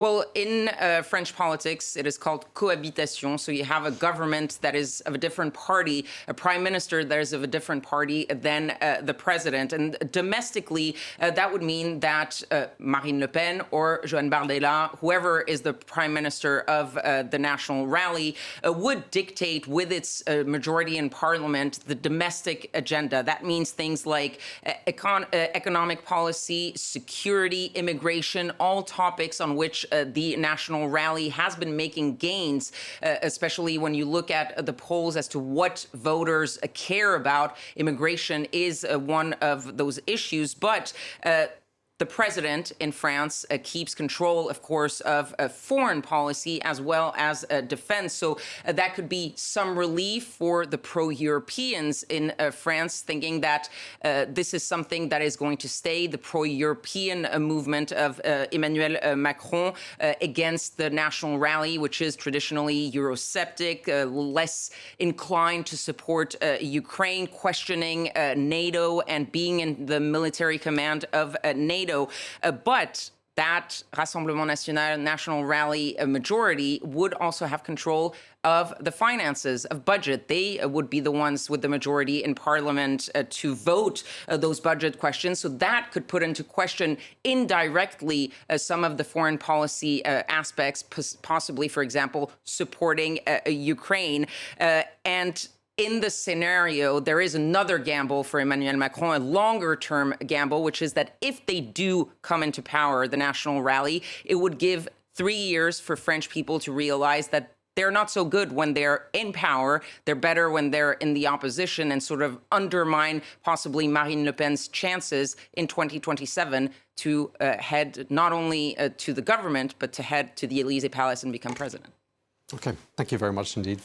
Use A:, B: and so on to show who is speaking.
A: Well, in French politics, it is called cohabitation. So you have a government that is of a different party, a prime minister that is of a different party than the president. And domestically, that would mean that Marine Le Pen or Joan Bardella, whoever is the prime minister of the National Rally, would dictate with its majority in parliament the domestic agenda. That means things like economic policy, security, immigration, all topics on which the National Rally has been making gains, especially when you look at the polls as to what voters care about. Immigration is one of those issues, but the president in France keeps control, of course, of foreign policy as well as defense. So that could be some relief for the pro-Europeans in France, thinking that this is something that is going to stay, the pro-European movement of Emmanuel Macron against the National Rally, which is traditionally eurosceptic, less inclined to support Ukraine, questioning NATO and being in the military command of NATO. But that Rassemblement National, National Rally majority would also have control of the finances, of budget. They would be the ones with the majority in parliament to vote those budget questions. So that could put into question indirectly some of the foreign policy aspects, possibly, for example, supporting Ukraine. And in this scenario, there is another gamble for Emmanuel Macron, a longer-term gamble, which is that if they do come into power, the National Rally, it would give 3 years for French people to realize that they're not so good when they're in power. They're better when they're in the opposition, and sort of undermine possibly Marine Le Pen's chances in 2027 to head not only to the government, but to head to the Élysée Palace and become president.
B: Okay, thank you very much indeed.